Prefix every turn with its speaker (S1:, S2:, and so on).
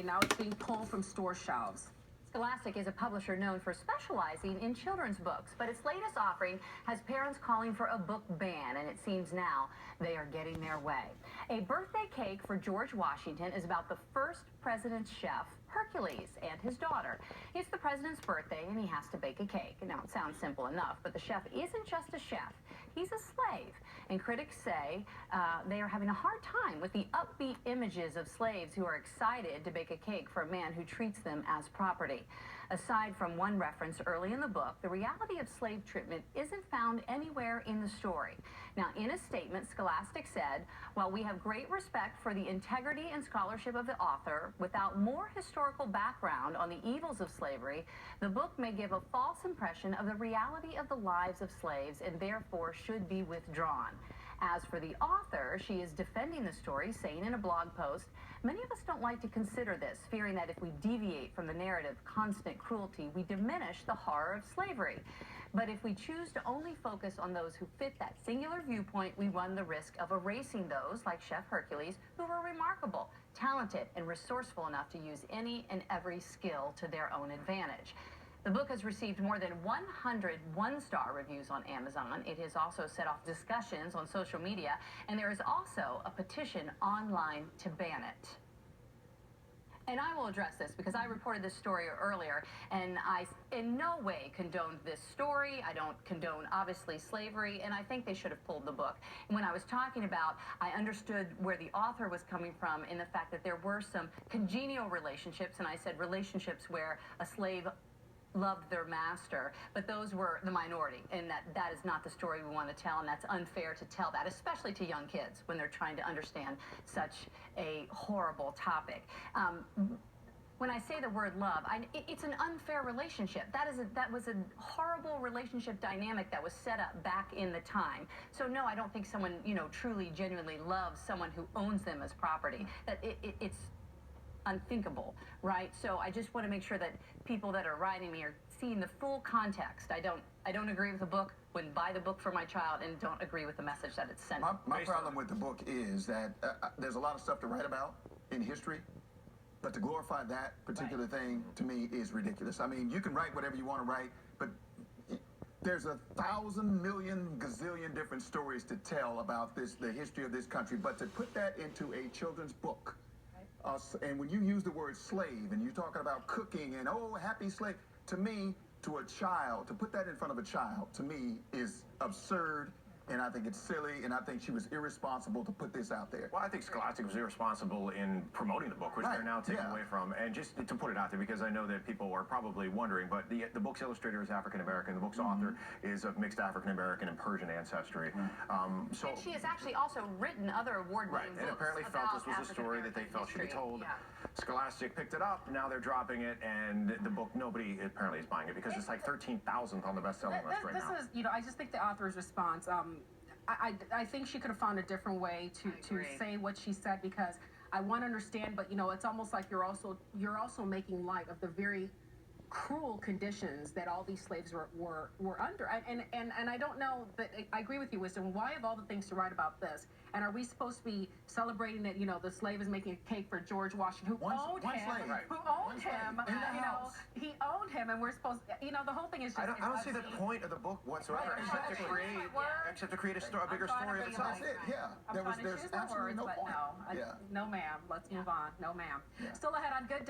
S1: now it's being pulled from store shelves.
S2: Scholastic is a publisher known for specializing in children's books, but its latest offering has parents calling for a book ban, and it seems now they are getting their way. A birthday cake for George Washington is about the first president's chef, Hercules, and his daughter. It's the president's birthday, and he has to bake a cake. Now, it sounds simple enough, but the chef isn't just a chef. He's a slave, and critics say they are having a hard time with the upbeat images of slaves who are excited to bake a cake for a man who treats them as property. Aside from one reference early in the book, the reality of slave treatment isn't found anywhere in the story. Now, in a statement, Scholastic said, while we have great respect for the integrity and scholarship of the author, without more historical background on the evils of slavery, the book may give a false impression of the reality of the lives of slaves and therefore should be withdrawn. As for the author, she is defending the story, saying in a blog post, many of us don't like to consider this, fearing that if we deviate from the narrative of constant cruelty, we diminish the horror of slavery. But if we choose to only focus on those who fit that singular viewpoint, we run the risk of erasing those, like Chef Hercules, who were remarkable, talented, and resourceful enough to use any and every skill to their own advantage. The book has received more than 100 one-star reviews on Amazon. It has also set off discussions on social media, and there is also a petition online to ban it. And I will address this because I reported this story earlier, and I in no way condoned this story. I don't condone, obviously, slavery, and I think they should have pulled the book. And when I was talking about, I understood where the author was coming from in the fact that there were some congenial relationships, and I said relationships where a slave loved their master, but those were the minority, and that is not the story we want to tell, and that's unfair to tell that, especially to young kids when they're trying to understand such a horrible topic. When I say the word love, it's an unfair relationship. That was a horrible relationship dynamic that was set up back in the time. So no, I don't think someone, truly, genuinely loves someone who owns them as property. That it's unthinkable, right? So I just want to make sure that people that are writing me are seeing the full context. I don't agree with the book, wouldn't buy the book for my child, and don't agree with the message that it's sent.
S3: My problem with the book is that there's a lot of stuff to write about in history, but to glorify that particular thing, to me, is ridiculous. I mean, you can write whatever you want to write, but there's 1,000 million gazillion different stories to tell about the history of this country, but to put that into a children's book, and when you use the word slave and you're talking about cooking and, oh, happy slave, to me, to a child, to put that in front of a child, to me, is absurd. And I think it's silly, and I think she was irresponsible to put this out there.
S4: Well, I think Scholastic was irresponsible in promoting the book, which they're now taking away from. And just to put it out there, because I know that people are probably wondering, but the book's illustrator is African-American. The book's author is of mixed African-American and Persian ancestry.
S2: And she has actually also written other award-winning books.
S4: And apparently felt this was a story that they felt should be told. Yeah. Scholastic picked it up, now they're dropping it, and the book, nobody apparently is buying it because it's like 13,000th on the best-selling list right now.
S1: This is, I just think the author's response, I think she could have found a different way to say what she said, because I want to understand, but it's almost like you're also making light of the very cruel conditions that all these slaves were under. And I don't know, but I agree with you, Wisdom. Why of all the things to write about this? And are we supposed to be celebrating that, the slave is making a cake for George Washington, who owned him, he owned him, and we're supposed, the whole thing is just...
S4: I don't see the point of the book whatsoever, except to create a bigger story of itself.
S3: That's it, yeah.
S1: There's absolutely no point. No, ma'am. Let's move on. No, ma'am. Still ahead on Good Day.